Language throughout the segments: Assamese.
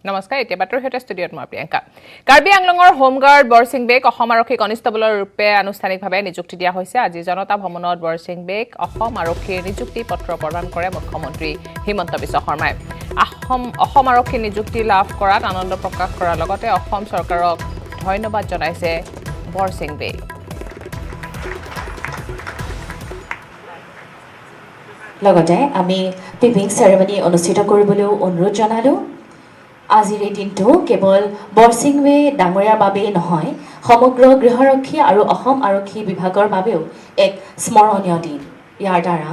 নমস্কাৰ এতিয়া বাটৰ হেতে ষ্টুডিঅ'ত মই প্ৰিয়ংকা কাৰ্বি আংলঙৰ হোমগাৰ্ড বৰসিং বেক অসম আৰক্ষী কনিষ্টেবলৰ ৰূপে আনুষ্ঠানিকভাৱে নিযুক্তি দিয়া হৈছে আজি জনতা ভৱনত বৰসিং বেক অসম আৰক্ষীৰ নিযুক্তি পত্ৰ প্ৰদান কৰে মুখ্যমন্ত্ৰী হিমন্ত বিশ্ব শৰ্মাই অসম আৰক্ষী নিযুক্তি লাভ কৰাত আনন্দ প্ৰকাশ কৰাৰ লগতে অসম চৰকাৰক ধন্যবাদ জনাইছে বৰসিং বেক লগতে আমি পিপিং সেৰেমনি অনুষ্ঠিত কৰিবলৈ অনুৰোধ জনালো আজিৰ এই দিনটো কেৱল বৰসিং বে ডাঙৰীয়াৰ বাবেই নহয় সমগ্ৰ গৃহৰক্ষী আৰু অসম আৰক্ষী বিভাগৰ বাবেও এক স্মৰণীয় দিন ইয়াৰ দ্বাৰা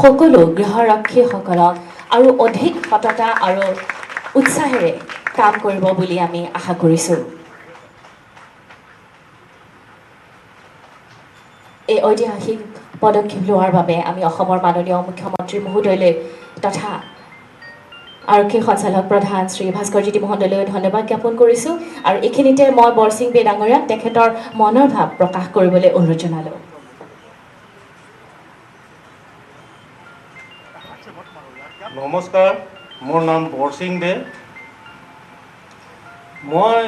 সকলো গৃহৰক্ষীসকলক আৰু অধিক সততা আৰু উৎসাহেৰে কাম কৰিব বুলি আমি আশা কৰিছোঁ এই ঐতিহাসিক পদক্ষেপ লোৱাৰ বাবে আমি অসমৰ মাননীয় মুখ্যমন্ত্ৰী মহোদয়লৈ তথা আৰক্ষী সঞ্চালক প্ৰধান শ্ৰী ভাস্কৰজ্যোতি মহোদয়লৈ ধন্যবাদ জ্ঞাপন কৰিছোঁ আৰু এইখিনিতে মই বৰসিং বে ডাঙৰীয়াক তেখেতৰ মনৰ ভাৱ প্ৰকাশ কৰিবলৈ অনুৰোধ জনালোঁ নমস্কাৰ মোৰ নাম বৰসিং বে মই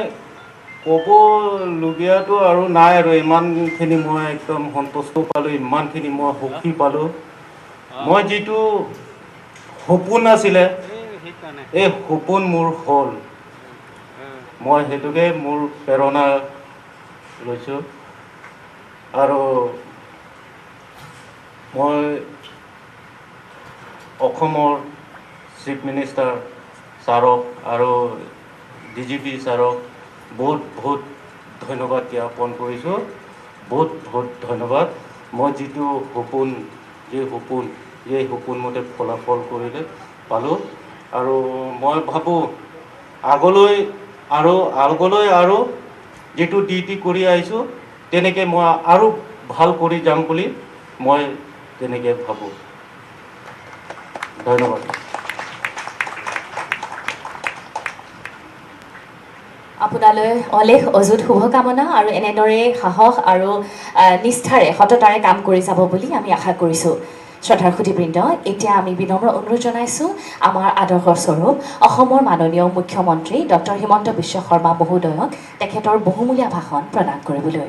ক'বলগীয়াটো আৰু নাই আৰু ইমানখিনি মই একদম সন্তুষ্ট পালোঁ ইমানখিনি মই সুখী পালোঁ মই যিটো সপোন আছিলে এই সপোন মোৰ হ'ল মই সেইটোকে মোৰ প্ৰেৰণা লৈছোঁ আৰু মই অসমৰ চিফ মিনিষ্টাৰ ছাৰক আৰু DGP ছাৰক বহুত ধন্যবাদ জ্ঞাপন কৰিছোঁ বহুত ধন্যবাদ মই যিটো সপোন এই সপোন মতে ফলাফল কৰিলে পালোঁ আৰু মই ভাবোঁ আগলৈ আৰু যিটো ডিউটি কৰি আহিছোঁ তেনেকৈ মই আৰু ভাল কৰি যাম বুলি মই তেনেকৈ ভাবোঁ ধন্যবাদ আপোনালৈ অলেখ অযুত শুভকামনা আৰু এনেদৰে সাহস আৰু নিষ্ঠাৰে সততাৰে কাম কৰি যাব বুলি আমি আশা কৰিছোঁ শ্ৰদ্ধাৰ সুধীবৃন্দ এতিয়া আমি বিনম্ৰ অনুৰোধ জনাইছোঁ আমাৰ আদৰ্শ স্বৰূপ অসমৰ মাননীয় মুখ্যমন্ত্ৰী ডক্টৰ হিমন্ত বিশ্ব শৰ্মা মহোদয়ক তেখেতৰ বহুমূলীয়া ভাষণ প্ৰদান কৰিবলৈ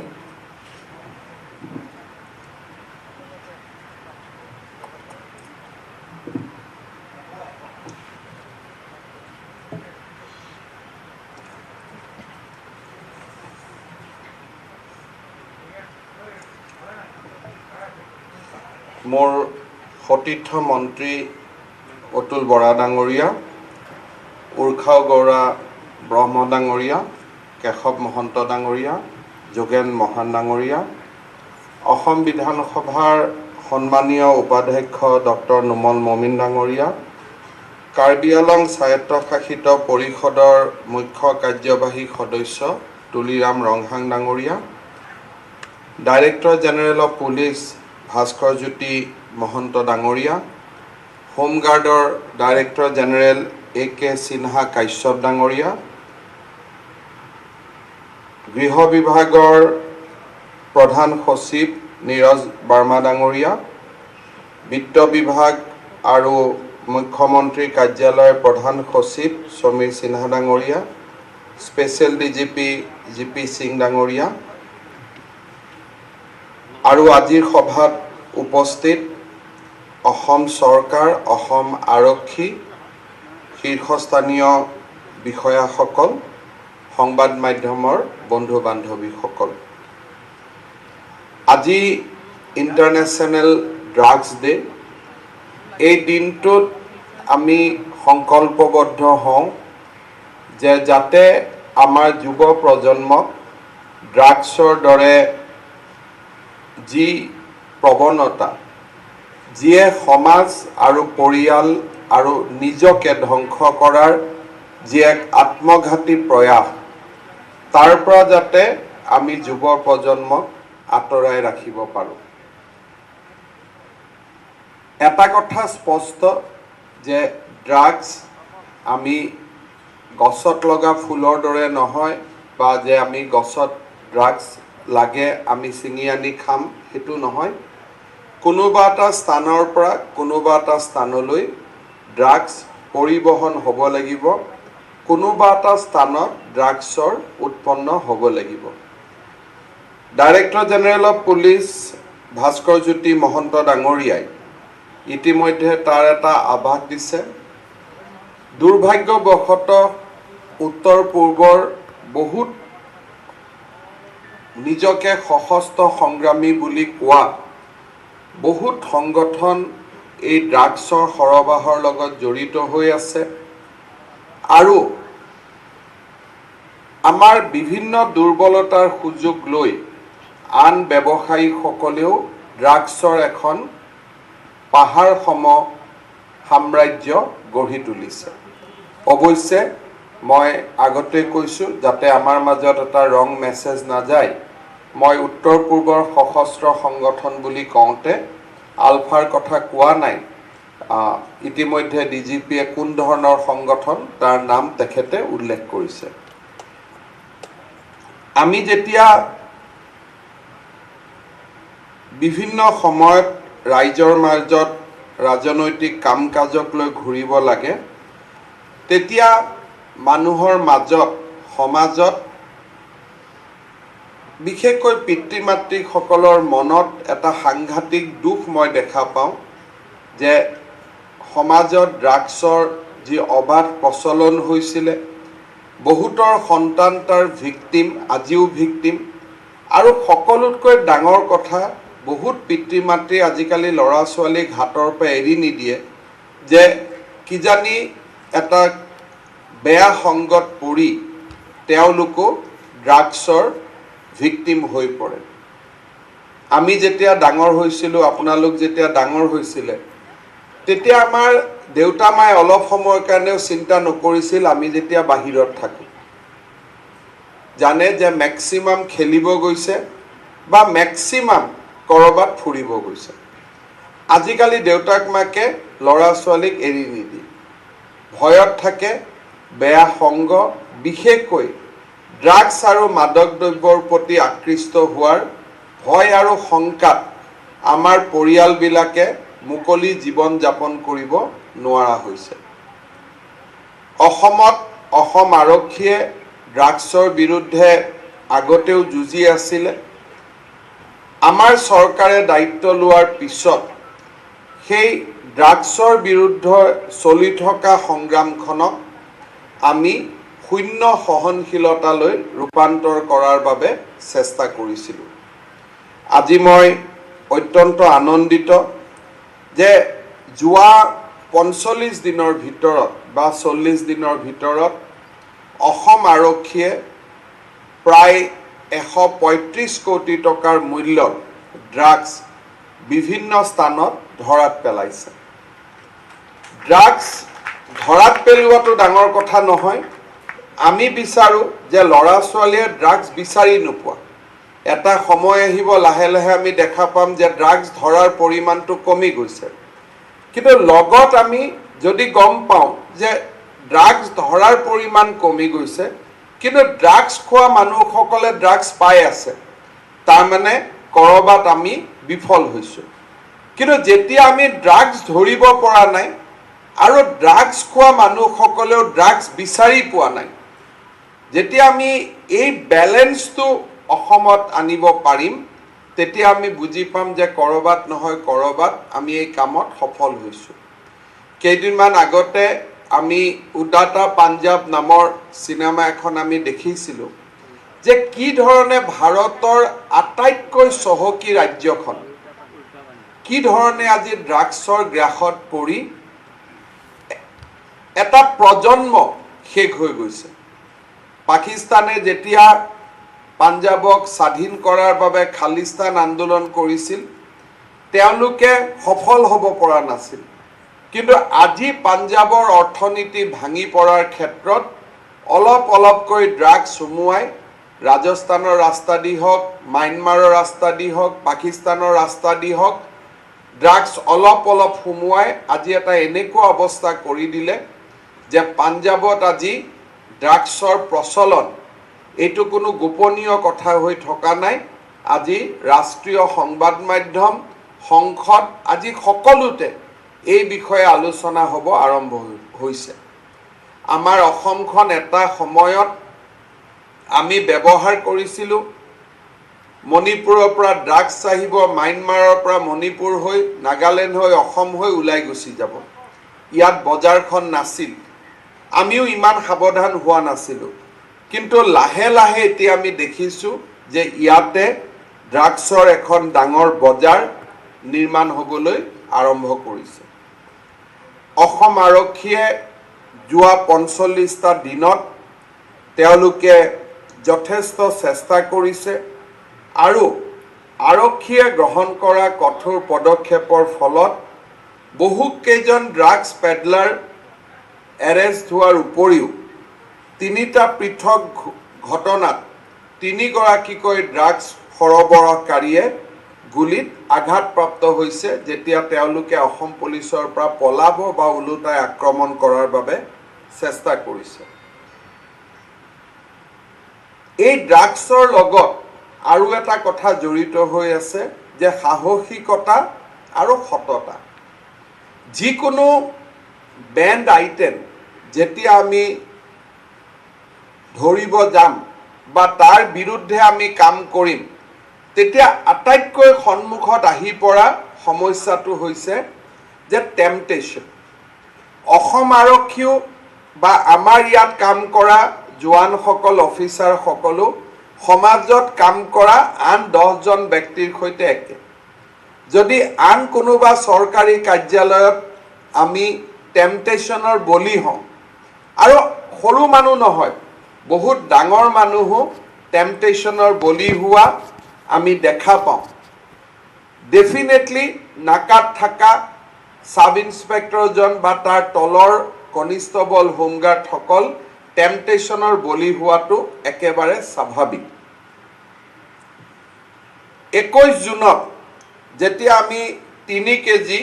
মোৰ সতীৰ্থ মন্ত্ৰী অতুল বৰা ডাঙৰীয়া উৰ্খাও গৌৰা ব্ৰহ্ম ডাঙৰীয়া কেশৱ মহন্ত ডাঙৰীয়া যোগেন মহান ডাঙৰীয়া অসম বিধানসভাৰ সন্মানীয় উপাধ্যক্ষ ডক্টৰ নুমল মমিন ডাঙৰীয়া কাৰ্বি আংলং স্বায়ত্তশাসিত পৰিষদৰ মুখ্য কাৰ্যবাহী সদস্য তুলিৰাম ৰংহাং ডাঙৰীয়া director general of police Bhaskarjyoti Mahanta ডাঙৰীয়া হোমগাৰ্ডৰ director general AK Sinha Kashyap ডাঙৰীয়া গৃহ বিভাগৰ প্ৰধান সচিব নীৰজ বাৰ্মা ডাঙৰীয়া বিত্ত বিভাগ আৰু মুখ্যমন্ত্ৰী কাৰ্যালয়ৰ প্ৰধান সচিব সমীৰ সিনহা ডাঙৰীয়া স্পেচিয়েল DGP GP সিং ডাঙৰীয়া আৰু আজিৰ সভাত উপস্থিত অসম চৰকাৰ অসম আৰক্ষী শীৰ্ষস্থানীয় বিষয়াসকল সংবাদ মাধ্যমৰ বন্ধু বান্ধৱীসকল আজি ইণ্টাৰনেশ্যনেল ড্ৰাগছ ডে এই দিনটোত আমি সংকল্পবদ্ধ হওঁ যে যাতে আমাৰ যুৱ প্ৰজন্মক ড্ৰাগছৰ দৰে যি প্ৰৱণতা যিয়ে সমাজ আৰু পৰিয়াল আৰু নিজকে ধ্বংস কৰাৰ যি এক আত্মঘাতী প্ৰয়াস তাৰ পৰা যাতে আমি যুৱ প্ৰজন্মক আঁতৰাই ৰাখিব পাৰোঁ এটা কথা স্পষ্ট যে ড্ৰাগছ আমি গছত লগা ফুলৰ দৰে নহয় বা যে আমি গছত ড্ৰাগছ লাগে আমি ছিঙি আনি খাম সেইটো নহয় কোনোবা এটা স্থানৰ পৰা কোনোবা এটা স্থানলৈ ড্ৰাগছ পৰিবহন হ'ব লাগিব কোনোবা এটা স্থানত ড্ৰাগছৰ উৎপন্ন হ'ব লাগিব। Director general of police Bhaskar Jyoti Mahanta ডাঙৰীয়াই ইতিমধ্যে তাৰ এটা আভাস দিছে। দুৰ্ভাগ্যবশতঃ উত্তৰ পূৰ্বৰ বহুত নিজকে সশস্ত্ৰ সংগ্ৰামী বুলি কোৱা বহুত সংগঠন এই ড্ৰাগছৰ সৰবৰাহৰ লগত জড়িত হৈ আছে আৰু আমাৰ বিভিন্ন দুৰ্বলতাৰ সুযোগ লৈ আন ব্যৱসায়ীসকলেও ড্ৰাগছৰ এখন পাহাৰ সম সাম্ৰাজ্য গঢ়ি তুলিছে। অৱশ্যে মই আগতে কৈছোঁ যাতে আমাৰ মাজত এটা ৰং মেছেজ নাযায়, মই উত্তৰ পূৰ্বৰ সশস্ত্ৰ সংগঠন বুলি কওঁতে আলফাৰ কথা কোৱা নাই। ইতিমধ্যে ডিজিপিয়ে কোন ধৰণৰ সংগঠন তাৰ নাম তেখেতে উল্লেখ কৰিছে। আমি যেতিয়া বিভিন্ন সময়ত ৰাইজৰ মাজত ৰাজনৈতিক কাম কাজক লৈ ঘূৰিব লাগে, তেতিয়া মানুহৰ মাজত সমাজত বিশেষকৈ পিতৃ মাতৃসকলৰ মনত এটা সাংঘাতিক দুখ মই দেখা পাওঁ যে সমাজত ড্ৰাগছৰ যি অবাধ প্ৰচলন হৈছিলে, বহুতৰ সন্তান তাৰ ভিক্টিম, আজিও ভিক্টিম। আৰু সকলোতকৈ ডাঙৰ কথা, বহুত পিতৃ মাতৃ আজিকালি ল'ৰা ছোৱালীক হাতৰ পৰা এৰি নিদিয়ে যে কিজানি এটা বেয়া সংগত পৰি তেওঁলোকো ড্ৰাগছৰ ভিক্টিম হৈ পৰে। আমি যেতিয়া ডাঙৰ হৈছিলোঁ, আপোনালোক যেতিয়া ডাঙৰ হৈছিলে, তেতিয়া আমাৰ দেউতা মায়ে অলপ সময়ৰ কাৰণেও চিন্তা নকৰিছিল আমি যেতিয়া বাহিৰত থাকোঁ। জানে যে মেক্সিমাম খেলিব গৈছে বা মেক্সিমাম ক'ৰবাত ফুৰিব গৈছে। আজিকালি দেউতাক মাকে ল'ৰা ছোৱালীক এৰি নিদিয়ে, ভয়ত থাকে। বেয়া সংগ, বিশেষকৈ ড্ৰাগছ আৰু মাদক দ্ৰব্যৰ প্ৰতি আকৃষ্ট হোৱাৰ ভয় আৰু শংকাত আমাৰ পৰিয়ালবিলাকে মুকলি জীৱন যাপন কৰিব নোৱাৰা হৈছে। অসমত অসম আৰক্ষীয়ে ড্ৰাগছৰ বিৰুদ্ধে আগতেও যুঁজি আছিলে। আমাৰ চৰকাৰে দায়িত্ব লোৱাৰ পিছত সেই ড্ৰাগছৰ বিৰুদ্ধে চলি থকা সংগ্ৰামখনক আমি শূন্য সহনশীলতালৈ ৰূপান্তৰ কৰাৰ বাবে চেষ্টা কৰিছিলোঁ। আজি মই অত্যন্ত আনন্দিত যে যোৱা ৪৫ দিনৰ ভিতৰত বা ৪০ দিনৰ ভিতৰত অসম আৰক্ষীয়ে প্ৰায় ১৩৫ কোটি টকাৰ মূল্যৰ ড্ৰাগছ বিভিন্ন স্থানত ধৰাত পেলাইছে। ড্ৰাগছ ধৰাত পেলোৱাটো ডাঙৰ কথা নহয়। আমি বিচাৰোঁ যে ল'ৰা ছোৱালীয়ে ড্ৰাগছ বিচাৰি নোপোৱা। এটা সময় আহিব, লাহে লাহে আমি দেখা পাম যে ড্ৰাগছ ধৰাৰ পৰিমাণটো কমি গৈছে। কিন্তু লগত আমি যদি গম পাওঁ যে ড্ৰাগছ ধৰাৰ পৰিমাণ কমি গৈছে, কিন্তু ড্ৰাগছ খোৱা মানুহসকলে ড্ৰাগছ পাই আছে, তাৰমানে ক'ৰবাত আমি বিফল হৈছোঁ। কিন্তু যেতিয়া আমি ড্ৰাগছ ধৰিব পৰা নাই আৰু ড্ৰাগছ খোৱা মানুহসকলেও ড্ৰাগছ বিচাৰি পোৱা নাই, যেতিয়া আমি এই বেলেঞ্চটো অসমত আনিব পাৰিম, তেতিয়া আমি বুজি পাম যে ক'ৰবাত নহয় ক'ৰবাত আমি এই কামত সফল হৈছোঁ। কেইদিনমান আগতে আমি উদাতা পাঞ্জাৱ নামৰ চিনেমা এখন আমি দেখিছিলোঁ যে কি ধৰণে ভাৰতৰ আটাইতকৈ চহকী ৰাজ্যখন কি ধৰণে আজি ড্ৰাগছৰ গ্ৰাসত পৰি এটা প্ৰজন্ম শেষ হৈ গৈছে। পাকিস্তানে যেতিয়া পাঞ্জাৱক স্বাধীন কৰাৰ বাবে খালিস্তান আন্দোলন কৰিছিল, তেওঁলোকে সফল হ'ব পৰা নাছিল। কিন্তু আজি পাঞ্জাৱৰ অৰ্থনীতি ভাঙি পৰাৰ ক্ষেত্ৰত অলপ অলপকৈ ড্ৰাগছ সুমুৱাই ৰাজস্থানৰ ৰাস্তা দি হওক, ম্যানমাৰৰ ৰাস্তা দি হওক, পাকিস্তানৰ ৰাস্তা দি হওক, ড্ৰাগছ অলপ অলপ সুমুৱাই আজি এটা এনেকুৱা অৱস্থা কৰি দিলে যে পাঞ্জাৱত আজি ড্ৰাগছৰ প্ৰচলন এইটো কোনো গোপনীয় কথা হৈ থকা নাই। আজি ৰাষ্ট্ৰীয় সংবাদ মাধ্যম, সংসদ, আজি সকলোতে এই বিষয়ে আলোচনা হ'ব আৰম্ভ হৈছে। আমাৰ অসমখন এটা সময়ত আমি ব্যৱহাৰ কৰিছিলোঁ মণিপুৰৰ পৰা ড্ৰাগছ আহিব মায়ানমাৰৰ পৰা মণিপুৰ হৈ নাগালেণ্ড হৈ অসম হৈ ওলাই গুচি যাব ইয়াত বজাৰখন নাছিল আমিও ইমান সাৱধান হোৱা নাছিলোঁ কিন্তু লাহে লাহে এতিয়া আমি দেখিছোঁ যে ইয়াতে ড্ৰাগছৰ এখন ডাঙৰ বজাৰ নিৰ্মাণ হ'বলৈ আৰম্ভ কৰিছে অসম আৰক্ষীয়ে যোৱা ৪৫টা দিনত তেওঁলোকে যথেষ্ট চেষ্টা কৰিছে আৰু আৰক্ষীয়ে গ্ৰহণ কৰা কঠোৰ পদক্ষেপৰ ফলত বহুকেইজন ড্ৰাগছ পেডলাৰ এৰেষ্ট হোৱাৰ উপৰিও ৩টা পৃথক ঘটনাত ৩গৰাকীকৈ ড্ৰাগছ সৰবৰাহকাৰীয়ে গুলিত আঘাতপ্ৰাপ্ত হৈছে যেতিয়া তেওঁলোকে অসম পুলিচৰ পৰা পলাব বা ওলোটাই আক্ৰমণ কৰাৰ বাবে চেষ্টা কৰিছে এই ড্ৰাগছৰ লগত আৰু এটা কথা জড়িত হৈ আছে যে সাহসিকতা আৰু সততা যিকোনো বেণ্ড আইটেম যেতিয়া আমি ধৰিব যাম বা তাৰ বিৰুদ্ধে আমি কাম কৰিম তেতিয়া আটাইতকৈ সন্মুখত আহি পৰা সমস্যাটো হৈছে যে টেম্পটেশ্যন অসম আৰক্ষীও বা আমাৰ ইয়াত কাম কৰা জোৱানসকল অফিচাৰসকলো সমাজত কাম কৰা আন 10জন ব্যক্তিৰ সৈতে একে যদি আন কোনোবা চৰকাৰী কাৰ্যালয়ত আমি টেম্পটেশ্যনৰ বলি হওঁ আৰু সৰু মানুহ নহয় বহুত ডাঙৰ মানুহো টেম্পটেশ্যনৰ বলি হোৱা আমি দেখা পাওঁ ডেফিনেটলি নাকাত থকা সাব ইন্সপেক্টৰজন বা তাৰ তলৰ কনিষ্টবল হোমগাৰ্ডসকল টেম্পটেশ্যনৰ বলি হোৱাটো একেবাৰে স্বাভাৱিক 21 জুনত যেতিয়া আমি 3 কেজি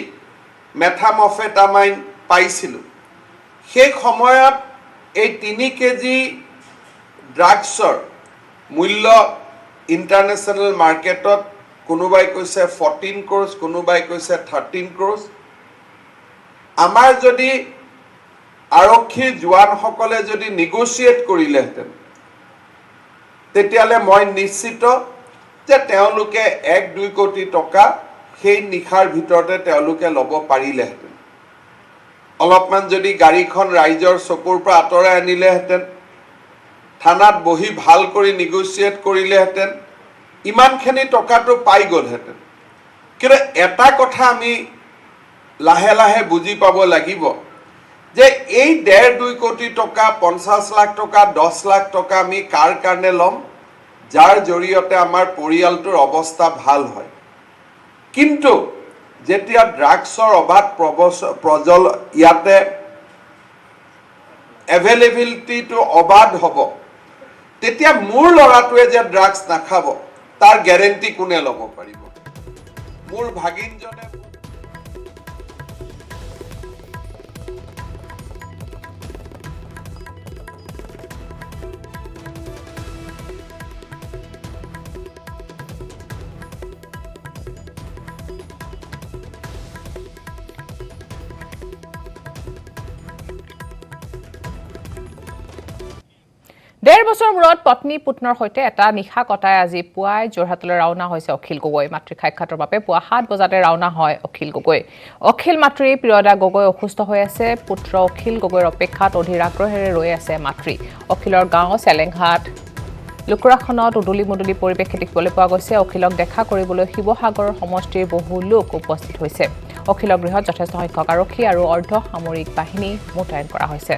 মেথামফেটামাইন পাইছিলোঁ সেই সময়ত এই 3 কেজি ড্ৰাগছৰ মূল্য ইণ্টাৰনেশ্যনেল মাৰ্কেটত কোনোবাই কৈছে 14 ক্ৰ'ৰ্ছ কোনোবাই কৈছে 13 ক্ৰ'ৰ্ছ আমাৰ যদি আৰক্ষী জোৱানসকলে যদি নেগোচিয়েট কৰিলেহেঁতেন তেতিয়াহ'লে মই নিশ্চিত যে তেওঁলোকে 1-2 কোটি টকা সেই নিশাৰ ভিতৰতে তেওঁলোকে ল'ব পাৰিলেহেঁতেন অলপমান যদি গাড়ীখন ৰাইজৰ চকুৰ পৰা আঁতৰাই আনিলেহেঁতেন থানাত বহি ভাল কৰি নেগোচিয়েট কৰিলেহেঁতেন ইমানখিনি টকাটো পাই গ'লহেঁতেন কিন্তু এটা কথা আমি লাহে লাহে বুজি পাব লাগিব যে এই 1.5-2 কোটি টকা 50 লাখ টকা 10 লাখ টকা আমি কাৰ কাৰণে ল'ম যাৰ জৰিয়তে আমাৰ পৰিয়ালটোৰ অৱস্থা ভাল হয় কিন্তু যেতিয়া ড্ৰাগছৰ অবাধ প্ৰজল ইয়াতে এভেইলেবিলিটিটো অবাধ হ'ব তেতিয়া মোৰ ল'ৰাটোৱে যে ড্ৰাগছ নাখাব তাৰ গ্যাৰেণ্টি কোনে ল'ব পাৰিব মোৰ ভাগিনজনে ডেৰ বছৰ মূৰত পত্নী পুত্ৰৰ সৈতে এটা নিশা কটাই আজি পুৱাই যোৰহাটলৈ ৰাওনা হৈছে অখিল গগৈ মাতৃক সাক্ষাতৰ বাবে পুৱা 7 বজাতে ৰাওনা হয় অখিল গগৈ অখিল মাতৃ প্ৰিয়দা গগৈ অসুস্থ হৈ আছে পুত্ৰ অখিল গগৈৰ অপেক্ষাত অধীৰ আগ্ৰহেৰে ৰৈ আছে মাতৃ অখিলৰ গাঁও চেলেংঘাট লুকুৰাখনত উদুলি মুদুলি পৰিৱেশ দেখিবলৈ পোৱা গৈছে অখিলক দেখা কৰিবলৈ শিৱসাগৰ সমষ্টিৰ বহু লোক উপস্থিত হৈছে অখিলৰ গৃহত যথেষ্ট সংখ্যক আৰক্ষী আৰু অৰ্ধ সামৰিক বাহিনী মোতায়েন কৰা হৈছে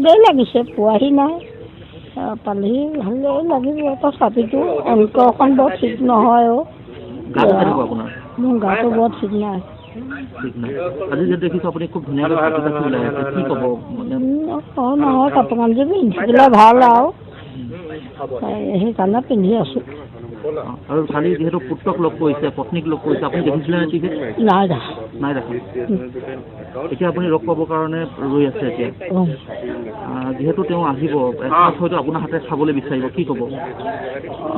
ভালেই লাগিছে পোৱাহি নাই পালেহি ভালেই লাগিব তথাপিতো অন্তৰখন বৰ ঠিক নহয় মোৰ গাটো বৰ ঠিক নাই নহয় কাপোৰ কানি পিন্ধি থাকিলে ভাল আৰু সেইকাৰণে পিন্ধি আছোঁ আৰু খালি যেহেতু পুত্ৰক লগ কৰিছে পত্নীক লগ কৰিছে আপুনি দেখিছিলে নে ঠিক নাই দেখা এতিয়া আপুনি লগ পাবৰ কাৰণে ৰৈ আছে এতিয়া যেহেতু তেওঁ আহিব এসাঁজ হয়তো আপোনাৰ হাতে খাবলৈ বিচাৰিব কি ক'ব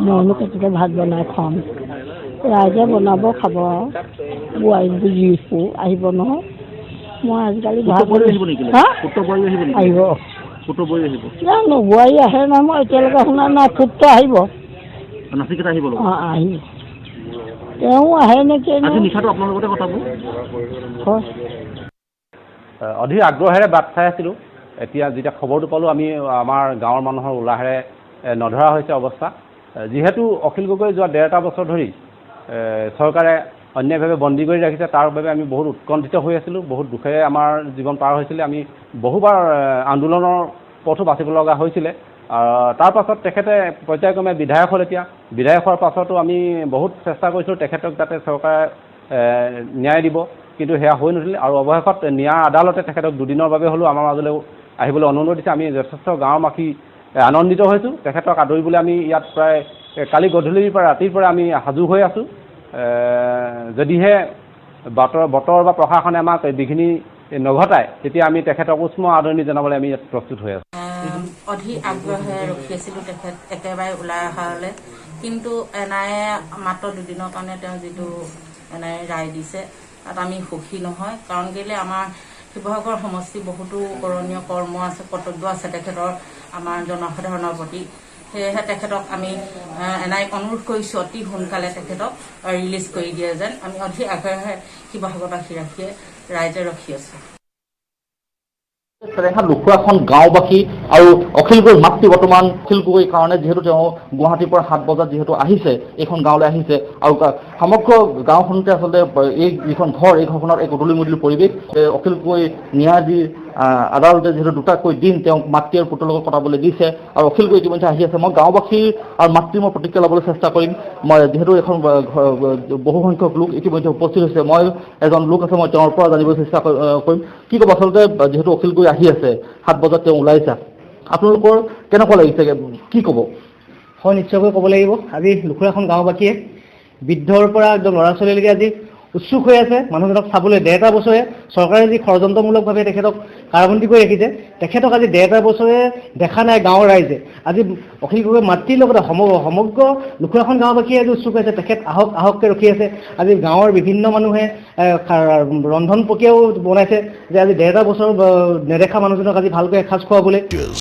মইনো কেতিয়াকে ভাত বনাই খুৱাম ৰাইজে বনাব খাব আৰু বোৱাৰী বুজিছো আহিব নহয় মই আজিকালি পুত্ৰ বোৱাৰী আহিব নেকি হা পুত্ৰ বোৱাৰী আহিব নেকি আহিব পুত্ৰ বোৱাৰী আহিব জানো বোৱাৰী আহে নাই মই এতিয়ালৈকে শুনা নাই পুত্ৰ আহিব নাচিকেইটা আহিব লগত অঁ আহিব তেওঁ আহে নেকি আজি নিশাটো আপোনাৰ লগতে কটাব হয় অধীৰ আগ্ৰহেৰে বাট চাই আছিলোঁ এতিয়া যেতিয়া খবৰটো পালোঁ আমি আমাৰ গাঁৱৰ মানুহৰ উলাহেৰে নধৰা হৈছে অৱস্থা যিহেতু অখিল গগৈ যোৱা 1.5টা বছৰ ধৰি চৰকাৰে অন্যায়ভাৱে বন্দী কৰি ৰাখিছে তাৰ বাবে আমি বহুত উৎকণ্ঠিত হৈ আছিলোঁ বহুত দুখেৰে আমাৰ জীৱন পাৰ হৈছিলে আমি বহুবাৰ আন্দোলনৰ পথো বাচিব লগা হৈছিলে তাৰ পাছত তেখেতে পৰ্যায়ক্ৰমে বিধায়ক হ'ল এতিয়া বিধায়ক হোৱাৰ পাছতো আমি বহুত চেষ্টা কৰিছিলোঁ তেখেতক যাতে চৰকাৰে ন্যায় দিব কিন্তু সেয়া হৈ নুঠিলে আৰু অৱশেষত ন্যায় আদালতে তেখেতক দুদিনৰ বাবে হ'লেও আমাৰ মাজলৈ আহিবলৈ অনুৰোধ দিছে আমি যথেষ্ট গাঁৱৰবাসী আনন্দিত হৈছোঁ তেখেতক আদৰিবলৈ আমি ইয়াত প্ৰায় কালি গধূলিৰ পৰা ৰাতিৰ পৰা আমি সাজু হৈ আছোঁ যদিহে বতৰ বা প্ৰশাসনে আমাক বিঘিনি নঘটায় তেতিয়া আমি তেখেতক উষ্ম আদৰণি জনাবলৈ আমি ইয়াত প্ৰস্তুত হৈ আছোঁ অধিক আগ্ৰহে ৰখি আছিলোঁ তেখেত একেবাৰে ওলাই অহালৈ কিন্তু এনআইএ মাত্ৰ দুদিনৰ কাৰণে তেওঁ যিটো এনআইএ ৰায় দিছে তাত আমি সুখী নহয় কাৰণ কেলৈ আমাৰ শিৱসাগৰ সমষ্টি বহুতো কৰণীয় কৰ্ম আছে কৰ্তব্য আছে তেখেতৰ আমাৰ জনসাধাৰণৰ প্ৰতি সেয়েহে তেখেতক আমি এনআইএক অনুৰোধ কৰিছোঁ অতি সোনকালে তেখেতক ৰিলিজ কৰি দিয়ে যেন আমি অধিক আগ্ৰহে শিৱসাগৰবাসী ৰাইজে ৰখি আছোঁ লুকুৰাখন গাঁওবাসী আৰু অখিল গগৈৰ মাতৃ বৰ্তমান অখিল গগৈৰ কাৰণে যিহেতু তেওঁ গুৱাহাটীৰ পৰা 7 বজাত যিহেতু আহিছে এইখন গাঁৱলৈ আহিছে আৰু সমগ্ৰ গাঁওখনতে আচলতে এই যিখন ঘৰ এই ঘৰখনত এক উদলি মুদলি পৰিৱেশ অখিল গগৈ ন্যায়াধীশ আদালতে যিহেতু দুটাকৈ দিন তেওঁক মাতৃ আৰু পুত্ৰৰ লগত কটাবলৈ দিছে আৰু অখিল গগৈ ইতিমধ্যে আহি আছে মই গাঁওবাসী আৰু মাতৃ মই প্ৰতিক্ৰিয়া ল'বলৈ চেষ্টা কৰিম মই যিহেতু এখন বহুসংখ্যক লোক ইতিমধ্যে উপস্থিত হৈছে মই এজন লোক আছে মই তেওঁৰ পৰা জানিবলৈ চেষ্টা কৰিম কি ক'ব আচলতে যিহেতু অখিল গগৈ আহি আছে 7 বজাত তেওঁ ওলাইছে আপোনালোকৰ কেনেকুৱা লাগিছে কি ক'ব হয় নিশ্চয়কৈ ক'ব লাগিব আজি লুকুৰাখন গাঁওবাসীয়ে বৃদ্ধৰ পৰা একদম ল'ৰা ছোৱালীলৈকে আজি উৎসুক হৈ আছে মানুহজনক চাবলৈ 1.5টা বছৰে চৰকাৰে যি ষড়যন্ত্ৰমূলকভাৱে তেখেতক কাৰাবন্দী কৰি ৰাখিছে তেখেতক আজি 1.5টা বছৰে দেখা নাই গাঁৱৰ ৰাইজে আজি অখিল গগৈ মাতৃৰ লগতে সমগ্ৰ লুকুৰাখন গাঁওবাসীয়ে আজি উৎসুক হৈছে তেখেত আহককৈ ৰখি আছে আজি গাঁৱৰ বিভিন্ন মানুহে ৰন্ধন প্ৰক্ৰিয়াও বনাইছে যে আজি 1.5টা বছৰ নেদেখা মানুহজনক আজি ভালকৈ এসাঁজ খুৱাবলৈ